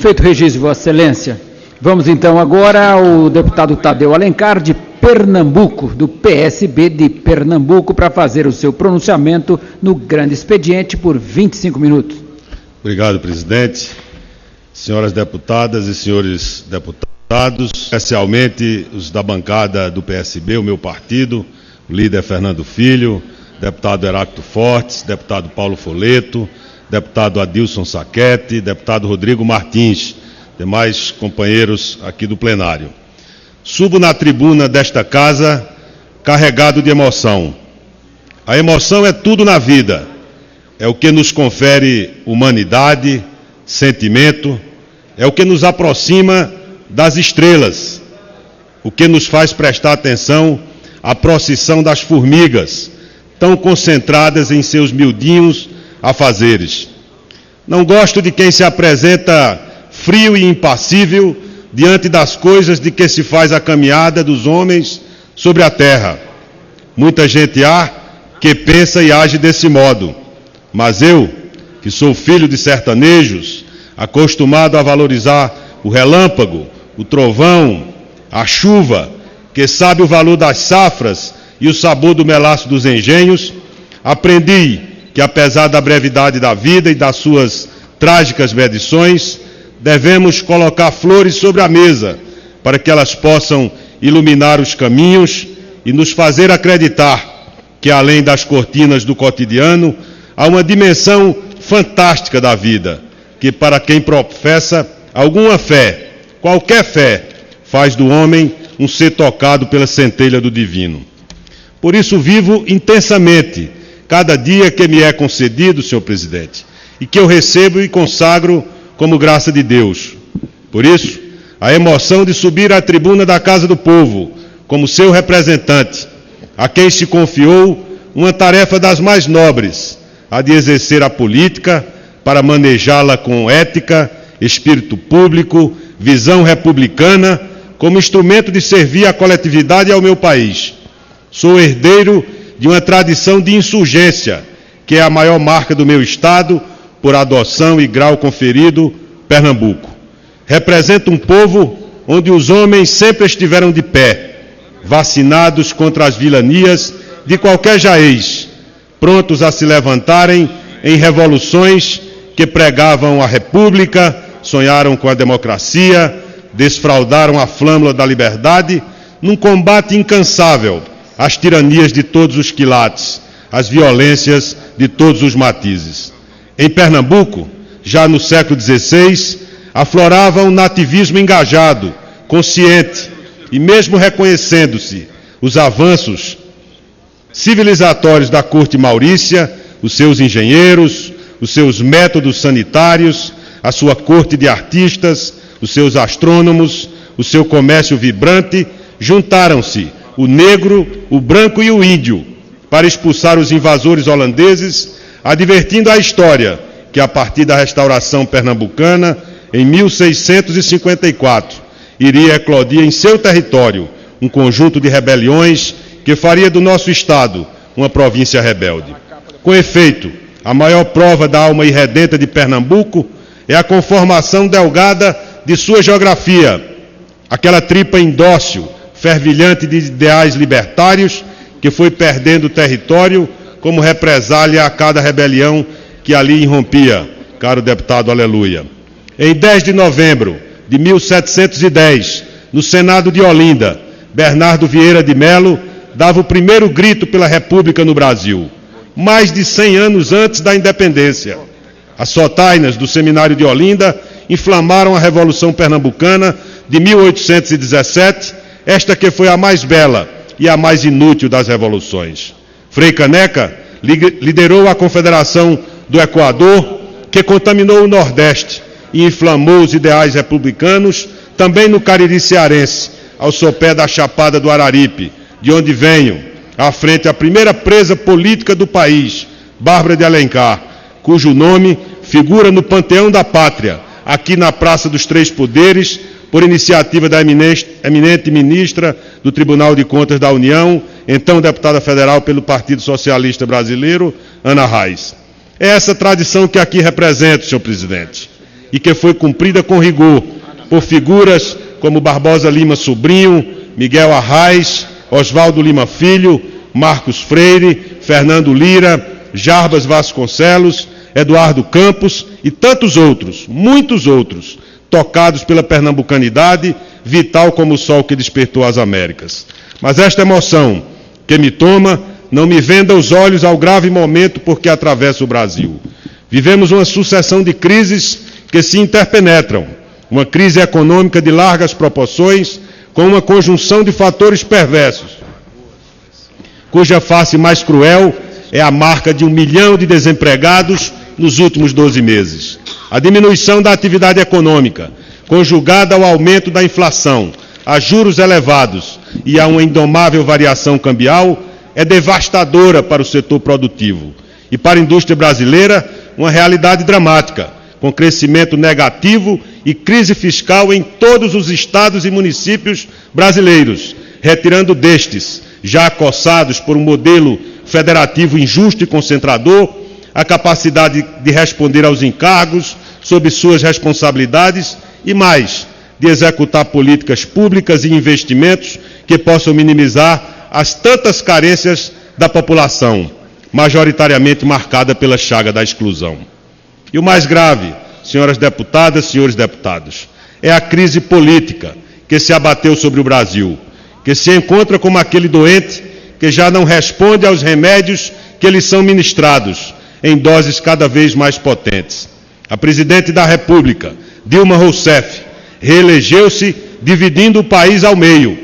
Feito o registro, Vossa Excelência. Vamos então agora ao deputado Tadeu Alencar, de Pernambuco, do PSB de Pernambuco, para fazer o seu pronunciamento no grande expediente por 25 minutos. Obrigado, presidente. Senhoras deputadas e senhores deputados, especialmente os da bancada do PSB, o meu partido, o líder Fernando Filho, deputado Heráclito Fortes, deputado Paulo Foleto, deputado Adilson Saquete, deputado Rodrigo Martins, demais companheiros aqui do plenário. Subo na tribuna desta casa carregado de emoção. A emoção é tudo na vida, é o que nos confere humanidade, sentimento, é o que nos aproxima das estrelas, o que nos faz prestar atenção à procissão das formigas, tão concentradas em seus miudinhos afazeres. Não gosto de quem se apresenta frio e impassível diante das coisas de que se faz a caminhada dos homens sobre a terra. Muita gente há que pensa e age desse modo, mas eu, que sou filho de sertanejos, acostumado a valorizar o relâmpago, o trovão, a chuva, que sabe o valor das safras e o sabor do melaço dos engenhos, aprendi que, apesar da brevidade da vida e das suas trágicas medições, devemos colocar flores sobre a mesa para que elas possam iluminar os caminhos e nos fazer acreditar que, além das cortinas do cotidiano, há uma dimensão fantástica da vida, que para quem professa alguma fé, qualquer fé, faz do homem um ser tocado pela centelha do divino. Por isso vivo intensamente cada dia que me é concedido, senhor presidente, e que eu recebo e consagro como graça de Deus. Por isso, a emoção de subir à tribuna da Casa do Povo, como seu representante, a quem se confiou uma tarefa das mais nobres, a de exercer a política para manejá-la com ética, espírito público, visão republicana, como instrumento de servir à coletividade e ao meu país. Sou herdeiro de uma tradição de insurgência, que é a maior marca do meu Estado, por adoção e grau conferido, Pernambuco. Represento um povo onde os homens sempre estiveram de pé, vacinados contra as vilanias de qualquer jaez, prontos a se levantarem em revoluções que pregavam a república, sonharam com a democracia, desfraldaram a flâmula da liberdade, num combate incansável às tiranias de todos os quilates, às violências de todos os matizes. Em Pernambuco, já no século XVI, aflorava um nativismo engajado, consciente e mesmo reconhecendo-se os avanços civilizatórios da corte maurícia, os seus engenheiros, os seus métodos sanitários, a sua corte de artistas, os seus astrônomos, o seu comércio vibrante, juntaram-se o negro, o branco e o índio para expulsar os invasores holandeses, advertindo a história que, a partir da restauração pernambucana, em 1654, iria eclodir em seu território um conjunto de rebeliões que faria do nosso Estado uma província rebelde. Com efeito, a maior prova da alma irredenta de Pernambuco é a conformação delgada de sua geografia, aquela tripa indócil, fervilhante de ideais libertários, que foi perdendo território como represália a cada rebelião que ali irrompia, caro deputado Aleluia. Em 10 de novembro de 1710, no Senado de Olinda, Bernardo Vieira de Melo dava o primeiro grito pela República no Brasil, mais de 100 anos antes da independência. As sotainas do Seminário de Olinda inflamaram a Revolução Pernambucana de 1817, esta que foi a mais bela e a mais inútil das revoluções. Frei Caneca liderou a Confederação do Equador, que contaminou o Nordeste e inflamou os ideais republicanos, também no Cariri cearense, ao sopé da Chapada do Araripe, de onde venho, à frente a primeira presa política do país, Bárbara de Alencar, cujo nome figura no Panteão da Pátria, aqui na Praça dos Três Poderes, por iniciativa da eminente ministra do Tribunal de Contas da União, então deputada federal pelo Partido Socialista Brasileiro, Ana Reis. É essa tradição que aqui represento, senhor presidente. e que foi cumprida com rigor por figuras como Barbosa Lima Sobrinho, Miguel Arraes, Oswaldo Lima Filho, Marcos Freire, Fernando Lira, Jarbas Vasconcelos, Eduardo Campos e tantos outros, muitos outros, tocados pela pernambucanidade, vital como o sol que despertou as Américas. Mas esta emoção que me toma não me venda os olhos ao grave momento por que atravessa o Brasil. Vivemos uma sucessão de crises que se interpenetram, uma crise econômica de largas proporções, com uma conjunção de fatores perversos, cuja face mais cruel é a marca de 1 milhão de desempregados nos últimos 12 meses. A diminuição da atividade econômica, conjugada ao aumento da inflação, a juros elevados e a uma indomável variação cambial, é devastadora para o setor produtivo. E para a indústria brasileira, uma realidade dramática, com crescimento negativo e crise fiscal em todos os estados e municípios brasileiros, retirando destes, já acossados por um modelo federativo injusto e concentrador, a capacidade de responder aos encargos sob suas responsabilidades e mais, de executar políticas públicas e investimentos que possam minimizar as tantas carências da população, majoritariamente marcada pela chaga da exclusão. E o mais grave, senhoras deputadas, senhores deputados, é a crise política que se abateu sobre o Brasil, que se encontra como aquele doente que já não responde aos remédios que lhe são ministrados, em doses cada vez mais potentes. A presidente da República, Dilma Rousseff, reelegeu-se dividindo o país ao meio,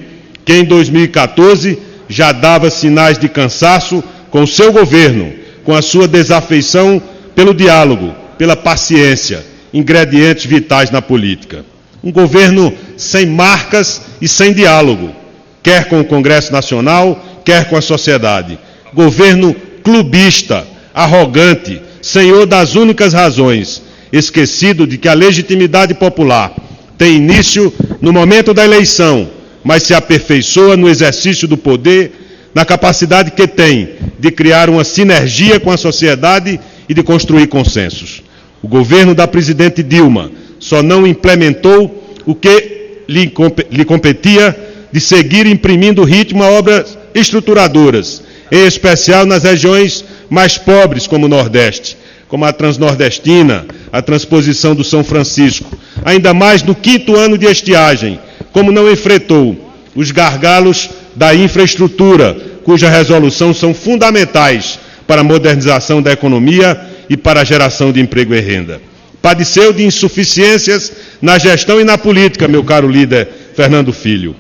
que em 2014 já dava sinais de cansaço com o seu governo, com a sua desafeição pelo diálogo, pela paciência, ingredientes vitais na política. Um governo sem marcas e sem diálogo, quer com o Congresso Nacional, quer com a sociedade. Governo clubista, arrogante, senhor das únicas razões, esquecido de que a legitimidade popular tem início no momento da eleição, mas se aperfeiçoa no exercício do poder, na capacidade que tem de criar uma sinergia com a sociedade e de construir consensos. O governo da presidente Dilma só não implementou o que lhe competia de seguir imprimindo ritmo a obras estruturadoras, em especial nas regiões mais pobres como o Nordeste, como a Transnordestina, a transposição do São Francisco, ainda mais no 5º ano de estiagem, como não enfrentou os gargalos da infraestrutura, cuja resolução são fundamentais para a modernização da economia e para a geração de emprego e renda. Padeceu de insuficiências na gestão e na política, meu caro líder Fernando Filho,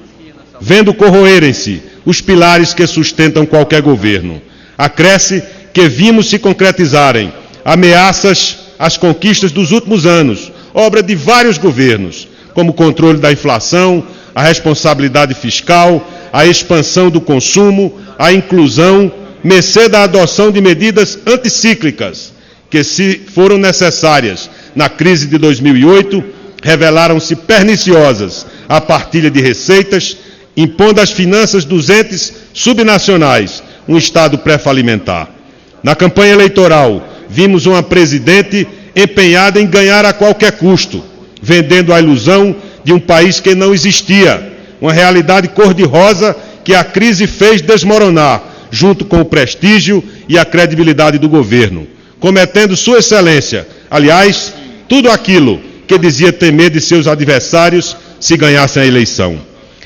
vendo corroerem-se os pilares que sustentam qualquer governo. Acresce que vimos se concretizarem ameaças às conquistas dos últimos anos, obra de vários governos, como o controle da inflação, a responsabilidade fiscal, a expansão do consumo, a inclusão, mercê da adoção de medidas anticíclicas, que, se foram necessárias na crise de 2008, revelaram-se perniciosas à partilha de receitas, impondo às finanças dos entes subnacionais um Estado pré-falimentar. Na campanha eleitoral, vimos uma presidente empenhada em ganhar a qualquer custo, vendendo a ilusão de um país que não existia, uma realidade cor-de-rosa que a crise fez desmoronar, junto com o prestígio e a credibilidade do governo, cometendo Sua Excelência, aliás, tudo aquilo que dizia temer de seus adversários se ganhassem a eleição.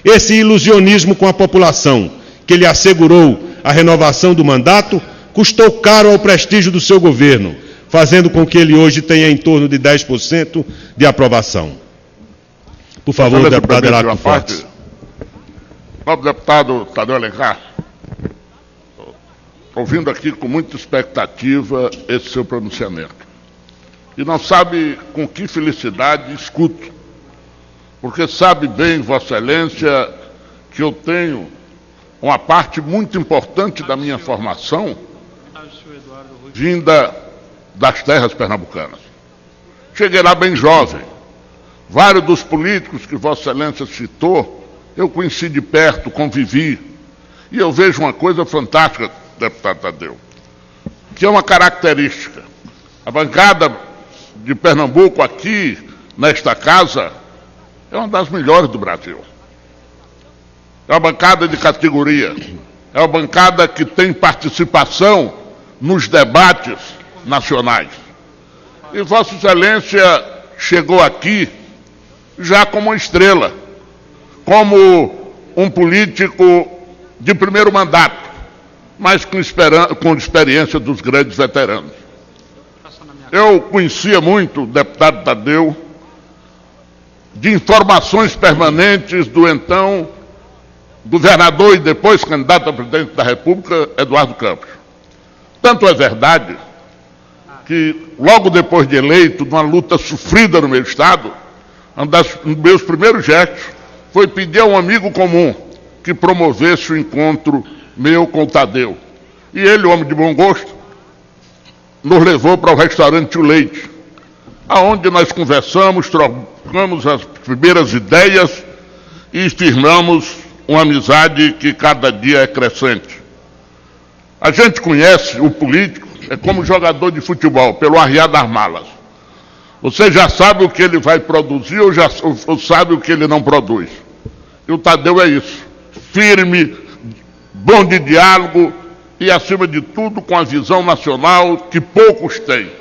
Esse ilusionismo com a população, que lhe assegurou a renovação do mandato, custou caro ao prestígio do seu governo, fazendo com que ele hoje tenha em torno de 10% de aprovação. Por favor, deputado Heráclito Fortes. Nobre deputado Tadeu Alencar, ouvindo aqui com muita expectativa esse seu pronunciamento. E não sabe com que felicidade escuto, porque sabe bem, Vossa Excelência, que eu tenho uma parte muito importante da minha formação vinda das terras pernambucanas. Cheguei lá bem jovem. Vários dos políticos que Vossa Excelência citou, eu conheci de perto, convivi. E eu vejo uma coisa fantástica, deputado Tadeu, que é uma característica. A bancada de Pernambuco aqui nesta casa é uma das melhores do Brasil. É uma bancada de categoria, é uma bancada que tem participação nos debates nacionais. E Vossa Excelência chegou aqui já como uma estrela, como um político de primeiro mandato, mas com experiência dos grandes veteranos. Eu conhecia muito o deputado Tadeu de informações permanentes do então governador e depois candidato a presidente da República, Eduardo Campos. Tanto é verdade que, logo depois de eleito, numa luta sofrida no meu estado, um dos meus primeiros gestos foi pedir a um amigo comum que promovesse o encontro meu com o Tadeu. E ele, homem de bom gosto, nos levou para o restaurante O Leite, aonde nós conversamos, trocamos as primeiras ideias e firmamos uma amizade que cada dia é crescente. A gente conhece o político, é como jogador de futebol, pelo arriar das malas. Você já sabe o que ele vai produzir ou sabe o que ele não produz. E o Tadeu é isso, firme, bom de diálogo e, acima de tudo, com a visão nacional que poucos têm.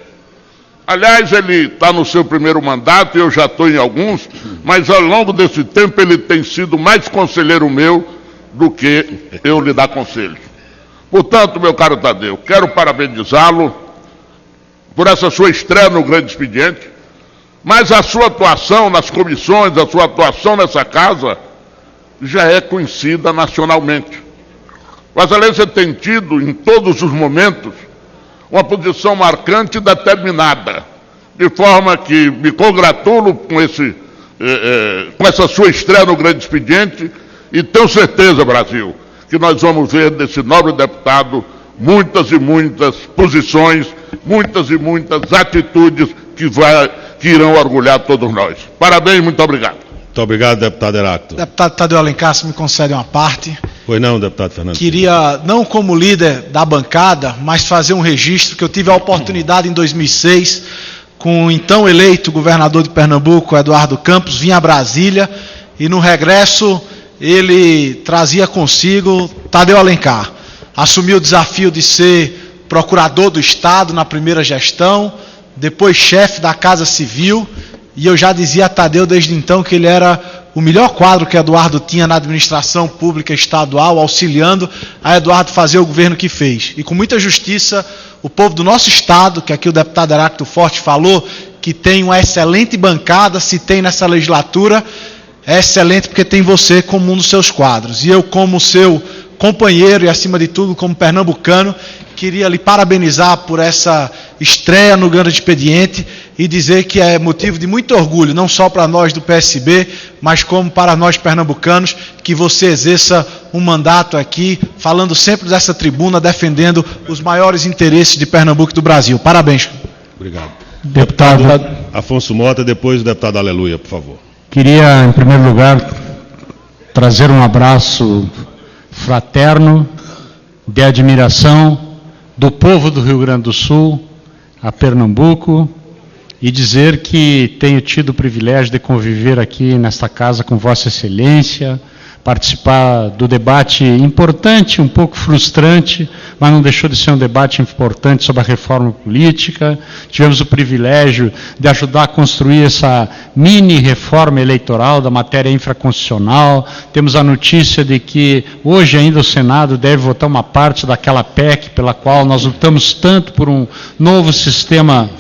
Aliás, ele está no seu primeiro mandato, eu já estou em alguns, mas ao longo desse tempo ele tem sido mais conselheiro meu do que eu lhe dar conselhos. Portanto, meu caro Tadeu, quero parabenizá-lo por essa sua estreia no Grande Expediente, mas a sua atuação nas comissões, a sua atuação nessa casa, já é conhecida nacionalmente. Vossa Excelência tem tido, em todos os momentos, uma posição marcante e determinada, de forma que me congratulo com essa sua estreia no Grande Expediente e tenho certeza, Brasil, que nós vamos ver desse nobre deputado muitas e muitas posições, muitas e muitas atitudes que irão orgulhar todos nós. Parabéns, muito obrigado. Muito obrigado, deputado Heráclito. Deputado Tadeu Alencar, se me concede uma parte. Pois não, deputado Fernando. Queria, não como líder da bancada, mas fazer um registro que eu tive a oportunidade em 2006, com o então eleito governador de Pernambuco, Eduardo Campos, vinha a Brasília e no regresso ele trazia consigo Tadeu Alencar. Assumiu o desafio de ser procurador do Estado na primeira gestão, depois chefe da Casa Civil, e eu já dizia a Tadeu desde então que ele era o melhor quadro que Eduardo tinha na administração pública estadual, auxiliando a Eduardo fazer o governo que fez. E com muita justiça, o povo do nosso estado, que aqui o deputado Heráclito Forte falou, que tem uma excelente bancada, se tem nessa legislatura, é excelente porque tem você como um dos seus quadros. E eu, como seu companheiro e, acima de tudo, como pernambucano, queria lhe parabenizar por essa estreia no Grande Expediente e dizer que é motivo de muito orgulho, não só para nós do PSB, mas como para nós pernambucanos, que você exerça um mandato aqui, falando sempre dessa tribuna, defendendo os maiores interesses de Pernambuco e do Brasil. Parabéns. Obrigado. Deputado Afonso Mota, depois o deputado Aleluia, por favor. Queria, em primeiro lugar, trazer um abraço fraterno, de admiração do povo do Rio Grande do Sul a Pernambuco e dizer que tenho tido o privilégio de conviver aqui nesta casa com Vossa Excelência, participar do debate importante, um pouco frustrante, mas não deixou de ser um debate importante sobre a reforma política. Tivemos o privilégio de ajudar a construir essa mini reforma eleitoral da matéria infraconstitucional. Temos a notícia de que hoje ainda o Senado deve votar uma parte daquela PEC pela qual nós lutamos tanto por um novo sistema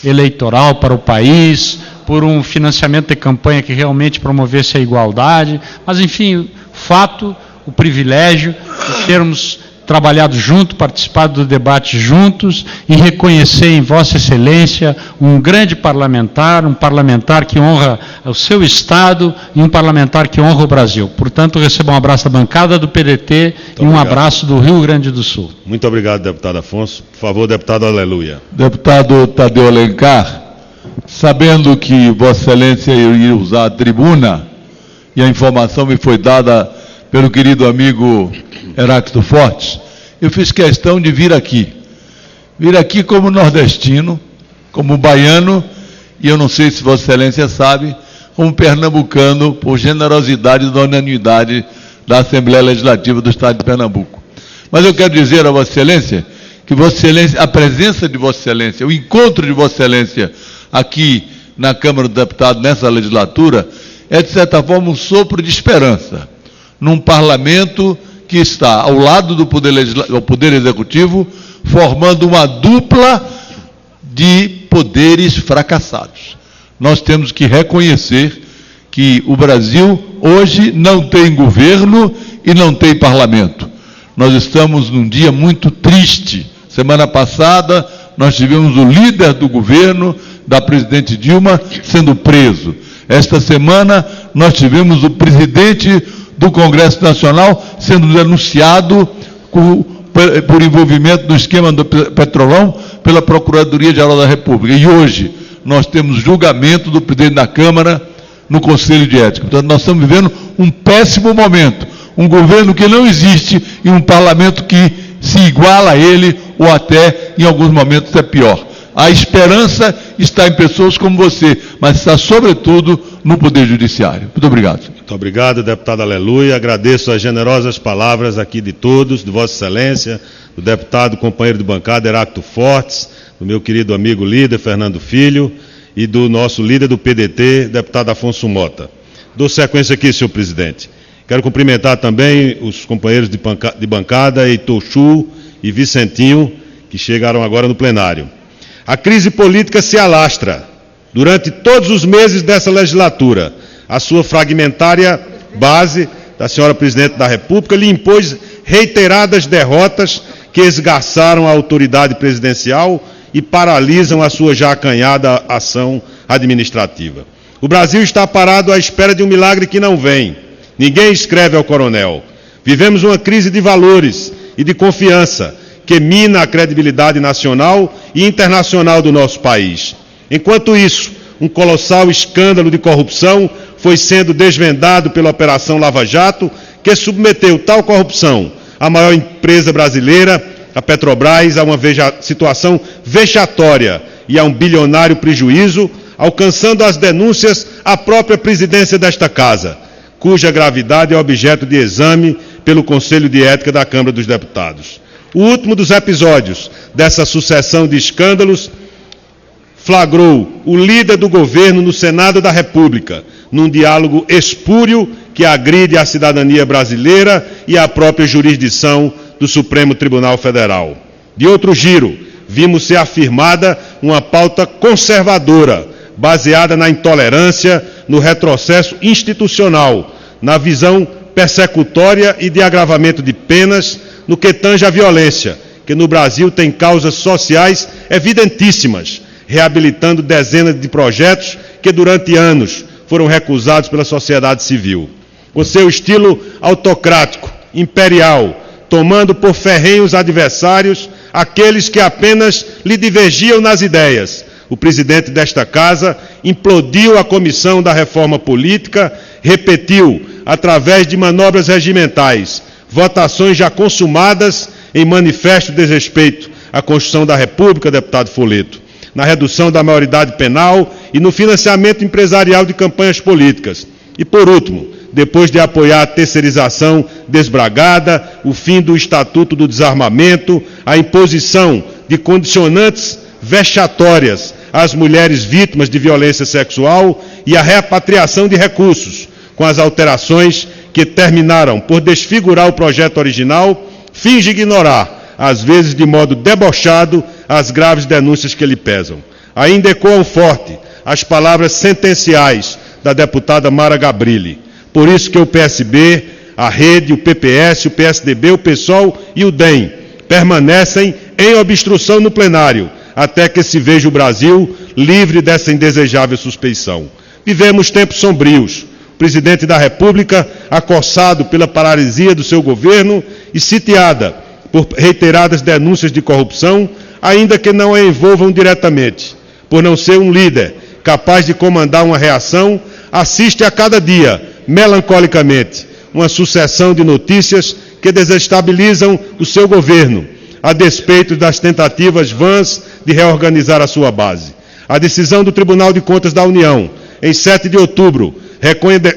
eleitoral para o país, por um financiamento de campanha que realmente promovesse a igualdade, mas enfim, fato, o privilégio de termos trabalhado junto, participado do debate juntos e reconhecer em Vossa Excelência um grande parlamentar, um parlamentar que honra o seu Estado e um parlamentar que honra o Brasil. Portanto, receba um abraço da bancada do PDT e um abraço do Rio Grande do Sul. Muito obrigado, deputado Afonso. Por favor, deputado Aleluia. Deputado Tadeu Alencar, sabendo que Vossa Excelência iria usar a tribuna, e a informação me foi dada pelo querido amigo Heráclito Fortes, eu fiz questão de vir aqui como nordestino, como baiano, e eu não sei se Vossa Excelência sabe, como pernambucano, por generosidade da unanimidade da Assembleia Legislativa do Estado de Pernambuco. Mas eu quero dizer a Vossa Excelência que Vossa Excelência, a presença de Vossa Excelência, o encontro de Vossa Excelência aqui na Câmara dos Deputados nessa legislatura é, de certa forma, um sopro de esperança num parlamento que está ao lado do Poder Executivo, formando uma dupla de poderes fracassados. Nós temos que reconhecer que o Brasil hoje não tem governo e não tem parlamento. Nós estamos num dia muito triste. Semana passada, nós tivemos o líder do governo, da presidente Dilma, sendo preso. Esta semana, nós tivemos o presidente do Congresso Nacional sendo denunciado por envolvimento no esquema do Petrolão pela Procuradoria-Geral da República. E hoje, nós temos julgamento do presidente da Câmara no Conselho de Ética. Portanto, nós estamos vivendo um péssimo momento. Um governo que não existe e um parlamento que se iguala a ele ou até, em alguns momentos, é pior. A esperança está em pessoas como você, mas está, sobretudo, no Poder Judiciário. Muito obrigado. Muito obrigado, deputado Aleluia. Agradeço as generosas palavras aqui de todos, de Vossa Excelência, do deputado companheiro de bancada, Heráclito Fortes, do meu querido amigo líder, Fernando Filho, e do nosso líder do PDT, deputado Afonso Mota. Dou sequência aqui, senhor presidente. Quero cumprimentar também os companheiros de bancada, Heitor Chu e Vicentinho, que chegaram agora no plenário. A crise política se alastra durante todos os meses dessa legislatura. A sua fragmentária base, da senhora presidente da República, lhe impôs reiteradas derrotas que esgarçaram a autoridade presidencial e paralisam a sua já acanhada ação administrativa. O Brasil está parado à espera de um milagre que não vem. Ninguém escreve ao coronel. Vivemos uma crise de valores e de confiança que mina a credibilidade nacional e internacional do nosso país. Enquanto isso, um colossal escândalo de corrupção foi sendo desvendado pela Operação Lava Jato, que submeteu tal corrupção à maior empresa brasileira, a Petrobras, a uma situação vexatória e a um bilionário prejuízo, alcançando as denúncias à própria presidência desta casa, cuja gravidade é objeto de exame pelo Conselho de Ética da Câmara dos Deputados. O último dos episódios dessa sucessão de escândalos flagrou o líder do governo no Senado da República, num diálogo espúrio que agride a cidadania brasileira e a própria jurisdição do Supremo Tribunal Federal. De outro giro, vimos ser afirmada uma pauta conservadora, baseada na intolerância, no retrocesso institucional, na visão persecutória e de agravamento de penas, no que tange à violência, que no Brasil tem causas sociais evidentíssimas, reabilitando dezenas de projetos que durante anos foram recusados pela sociedade civil. Com seu estilo autocrático, imperial, tomando por ferrenhos adversários aqueles que apenas lhe divergiam nas ideias, o presidente desta casa implodiu a Comissão da Reforma Política, repetiu, através de manobras regimentais, votações já consumadas em manifesto desrespeito à Constituição da República, deputado Folleto, na redução da maioridade penal e no financiamento empresarial de campanhas políticas. E, por último, depois de apoiar a terceirização desbragada, o fim do Estatuto do Desarmamento, a imposição de condicionantes vexatórias às mulheres vítimas de violência sexual e a repatriação de recursos, com as alterações que terminaram por desfigurar o projeto original, finge ignorar, às vezes de modo debochado, as graves denúncias que lhe pesam. Ainda ecoam forte as palavras sentenciais da deputada Mara Gabrilli. Por isso que o PSB, a Rede, o PPS, o PSDB, o PSOL e o DEM permanecem em obstrução no plenário, até que se veja o Brasil livre dessa indesejável suspeição. Vivemos tempos sombrios. O presidente da República, acossado pela paralisia do seu governo e sitiada por reiteradas denúncias de corrupção, ainda que não a envolvam diretamente, por não ser um líder capaz de comandar uma reação, assiste a cada dia, melancolicamente, uma sucessão de notícias que desestabilizam o seu governo, a despeito das tentativas vãs de reorganizar a sua base. a decisão do Tribunal de Contas da União, em 7 de outubro,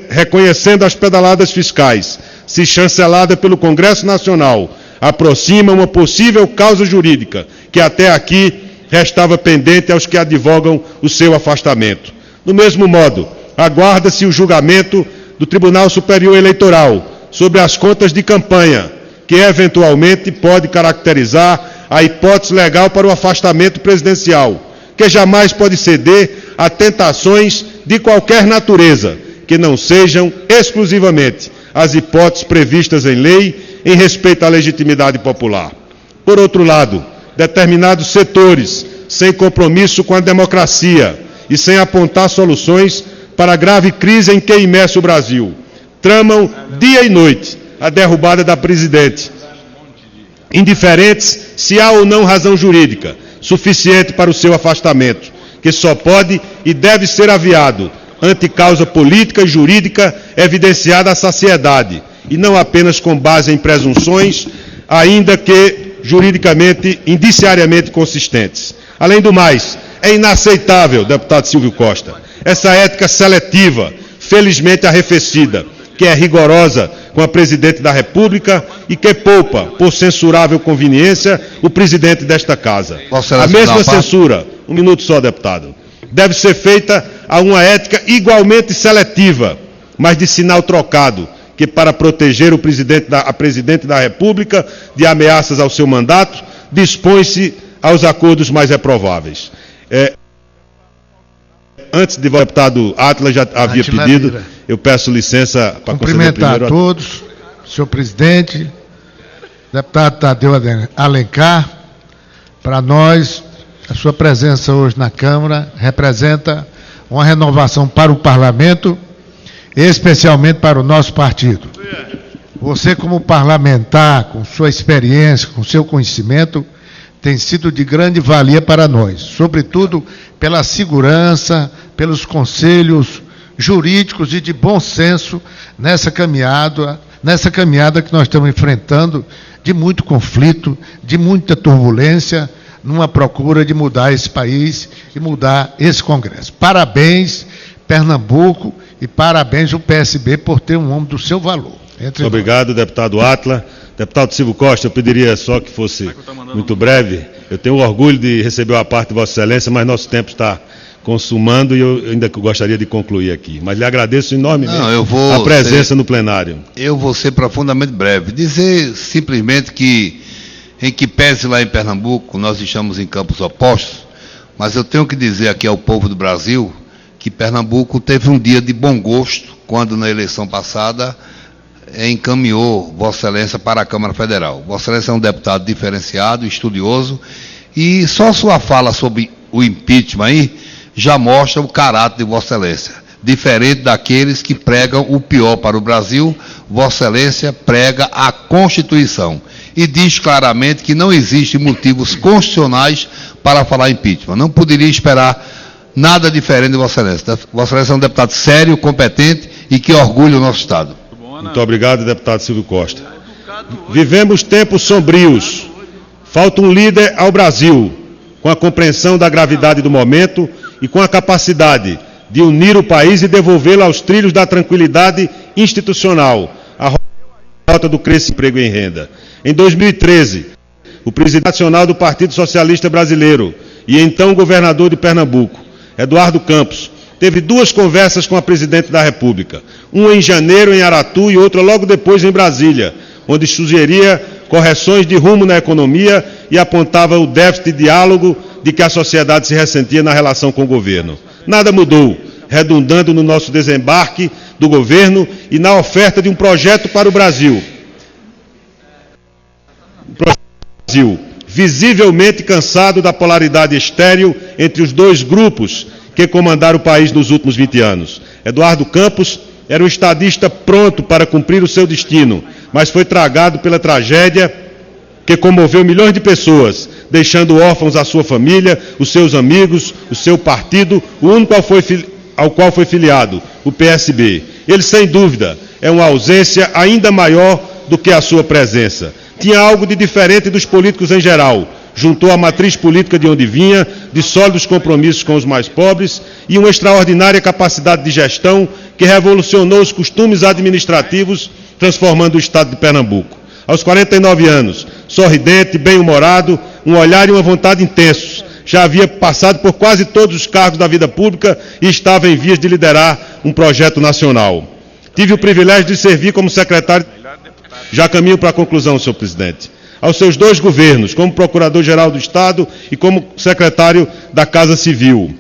reconhecendo as pedaladas fiscais, se chancelada pelo Congresso Nacional, aproxima uma possível causa jurídica que até aqui restava pendente aos que advogam o seu afastamento. Do mesmo modo, aguarda-se o julgamento do Tribunal Superior Eleitoral sobre as contas de campanha, que eventualmente pode caracterizar a hipótese legal para o afastamento presidencial, que jamais pode ceder a tentações de qualquer natureza, que não sejam exclusivamente as hipóteses previstas em lei em respeito à legitimidade popular. Por outro lado, determinados setores, sem compromisso com a democracia e sem apontar soluções para a grave crise em que imerse o Brasil, tramam dia e noite a derrubada da presidente, indiferentes se há ou não razão jurídica suficiente para o seu afastamento, que só pode e deve ser aviado ante causa política e jurídica evidenciada à saciedade, e não apenas com base em presunções, ainda que juridicamente, indiciariamente consistentes. Além do mais, é inaceitável, deputado Silvio Costa, essa ética seletiva, felizmente arrefecida, que é rigorosa com a presidente da República e que poupa, por censurável conveniência, o presidente desta casa. A mesma censura, um minuto só, deputado, deve ser feita a uma ética igualmente seletiva, mas de sinal trocado, que para proteger a presidente da República de ameaças ao seu mandato, dispõe-se aos acordos mais reprováveis. Antes de o deputado Átila já havia pedido, eu peço licença para cumprimentar a todos, senhor presidente, deputado Tadeu Alencar. Para nós, a sua presença hoje na Câmara representa uma renovação para o Parlamento, especialmente para o nosso partido. Você, como parlamentar, com sua experiência, com seu conhecimento, tem sido de grande valia para nós, sobretudo pela segurança, pelos conselhos jurídicos e de bom senso nessa caminhada que nós estamos enfrentando, de muito conflito, de muita turbulência, numa procura de mudar esse país e mudar esse Congresso. Parabéns, Pernambuco, e parabéns o PSB por ter um homem do seu valor. Muito obrigado, deputado Átila. Deputado Silvio Costa, eu pediria só que fosse muito breve. Eu tenho orgulho de receber a parte de Vossa Excelência, mas nosso tempo está consumando e eu ainda gostaria de concluir aqui. Mas lhe agradeço enormemente a presença no plenário. Eu vou ser profundamente breve. Dizer simplesmente que, em que pese lá em Pernambuco, nós estamos em campos opostos, mas eu tenho que dizer aqui ao povo do Brasil que Pernambuco teve um dia de bom gosto quando, na eleição passada, encaminhou Vossa Excelência para a Câmara Federal. Vossa Excelência é um deputado diferenciado, estudioso, e só sua fala sobre o impeachment aí já mostra o caráter de Vossa Excelência. Diferente daqueles que pregam o pior para o Brasil, Vossa Excelência prega a Constituição e diz claramente que não existem motivos constitucionais para falar impeachment. Não poderia esperar nada diferente de Vossa Excelência. Vossa Excelência é um deputado sério, competente e que orgulha o nosso Estado. Muito obrigado, deputado Silvio Costa. Vivemos tempos sombrios. Falta um líder ao Brasil, com a compreensão da gravidade do momento e com a capacidade de unir o país e devolvê-lo aos trilhos da tranquilidade institucional, a rota do crescimento, emprego e renda. Em 2013, o presidente nacional do Partido Socialista Brasileiro e então governador de Pernambuco, Eduardo Campos, teve duas conversas com a presidente da República, uma em janeiro em Aratu e outra logo depois em Brasília, onde sugeria correções de rumo na economia e apontava o déficit de diálogo de que a sociedade se ressentia na relação com o governo. Nada mudou, redundando no nosso desembarque do governo e na oferta de um projeto para o Brasil. Visivelmente cansado da polaridade estéril entre os dois grupos que comandaram o país nos últimos 20 anos. Eduardo Campos era um estadista pronto para cumprir o seu destino, mas foi tragado pela tragédia que comoveu milhões de pessoas, deixando órfãos a sua família, os seus amigos, o seu partido, o único ao qual foi filiado, o PSB. Ele, sem dúvida, é uma ausência ainda maior do que a sua presença. Tinha algo de diferente dos políticos em geral, juntou a matriz política de onde vinha, de sólidos compromissos com os mais pobres e uma extraordinária capacidade de gestão que revolucionou os costumes administrativos, transformando o Estado de Pernambuco. Aos 49 anos, sorridente, bem-humorado, um olhar e uma vontade intensos, já havia passado por quase todos os cargos da vida pública e estava em vias de liderar um projeto nacional. Tive o privilégio de servir como secretário. Já caminho para a conclusão, senhor presidente. Aos seus 2 governos, como Procurador-Geral do Estado e como secretário da Casa Civil.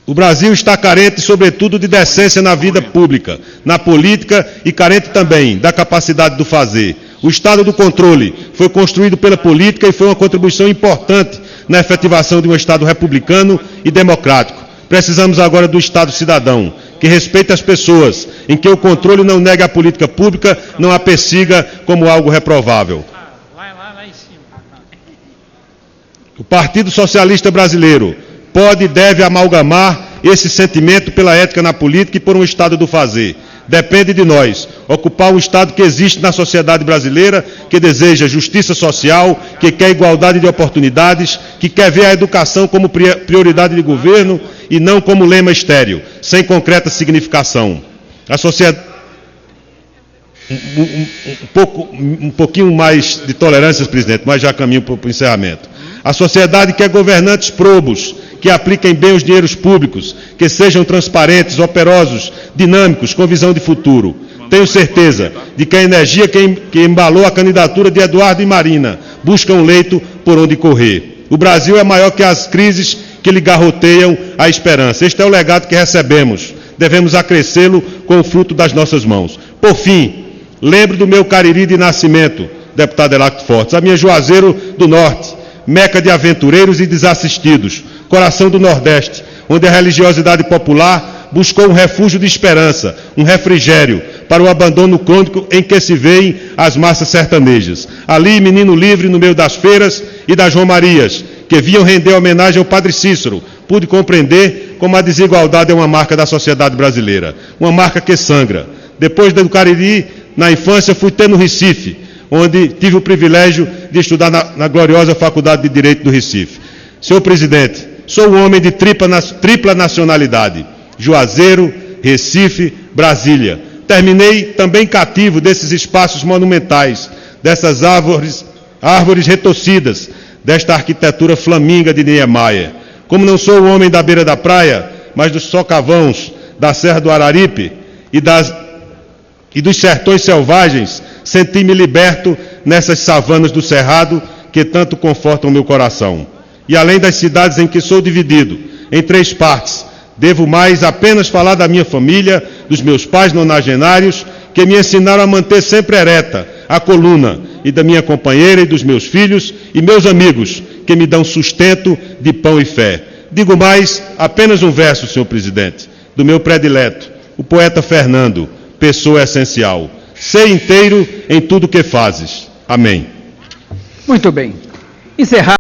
O Brasil está carente, sobretudo, de decência na vida pública, na política e carente também da capacidade do fazer. O Estado do controle foi construído pela política e foi uma contribuição importante na efetivação de um Estado republicano e democrático. Precisamos agora do Estado cidadão, que respeite as pessoas, em que o controle não negue a política pública, não a persiga como algo reprovável. O Partido Socialista Brasileiro pode e deve amalgamar esse sentimento pela ética na política e por um Estado do fazer. Depende de nós ocupar um Estado que existe na sociedade brasileira, que deseja justiça social, que quer igualdade de oportunidades, que quer ver a educação como prioridade de governo e não como lema estéril, sem concreta significação. A sociedade... Um pouquinho mais de tolerância, presidente, mas já caminho para o encerramento. A sociedade quer governantes probos, que apliquem bem os dinheiros públicos, que sejam transparentes, operosos, dinâmicos, com visão de futuro. Tenho certeza de que a energia que embalou a candidatura de Eduardo e Marina busca um leito por onde correr. O Brasil é maior que as crises que lhe garroteiam a esperança. Este é o legado que recebemos. Devemos acrescê-lo com o fruto das nossas mãos. Por fim, lembro do meu Cariri de nascimento, deputado Heráclito Fortes, a minha Juazeiro do Norte, meca de aventureiros e desassistidos, coração do Nordeste, onde a religiosidade popular buscou um refúgio de esperança, um refrigério para o abandono crônico em que se veem as massas sertanejas. Ali, menino livre no meio das feiras e das romarias, que vinham render homenagem ao Padre Cícero, pude compreender como a desigualdade é uma marca da sociedade brasileira, uma marca que sangra. Depois do Cariri, na infância, fui ter no Recife, onde tive o privilégio de estudar na gloriosa Faculdade de Direito do Recife. Senhor presidente, sou um homem de tripla nacionalidade, Juazeiro, Recife, Brasília. Terminei também cativo desses espaços monumentais, dessas árvores retorcidas, desta arquitetura flaminga de Niemeyer. Como não sou o homem da beira da praia, mas dos socavões, da Serra do Araripe e dos sertões selvagens, senti-me liberto nessas savanas do Cerrado que tanto confortam meu coração. E além das cidades em que sou dividido em 3 partes, devo mais apenas falar da minha família, dos meus pais nonagenários, que me ensinaram a manter sempre ereta a coluna, e da minha companheira e dos meus filhos e meus amigos, que me dão sustento de pão e fé. Digo mais, apenas um verso, senhor presidente, do meu predileto, o poeta Fernando, pessoa essencial. Sei inteiro em tudo que fazes. Amém. Muito bem. Encerrado.